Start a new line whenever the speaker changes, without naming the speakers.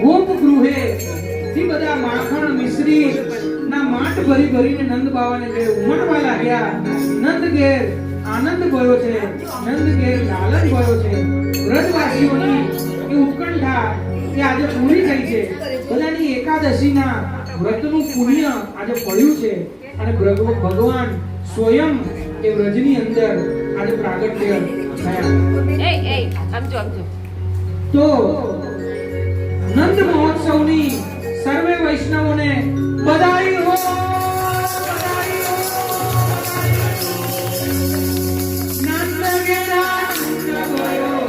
ગોપ ગૃહે થી બધા માખણ મિશ્રી ના માટ ભરી ભરીને નંદ બાવાને ઘેર ઉમટવા લાગ્યા. નંદ ઘેર આનંદ ભયો છે, નંદ ઘેર લાલન ભયો છે. વ્રજવાસીઓની એ ઉત્કંઠા એ આજે પૂરી થઈ છે. બધાની એકાદશીના વ્રતનું પુણ્ય આજે પડ્યું છે અને ભગવાન સ્વયં એ વ્રજની અંદર આજે પ્રાગટ્ય થયા. તો નંદ મહોત્સવની સર્વે વૈષ્ણવોને બધાઈ હો. નંદ ગેરા નંદ ગયો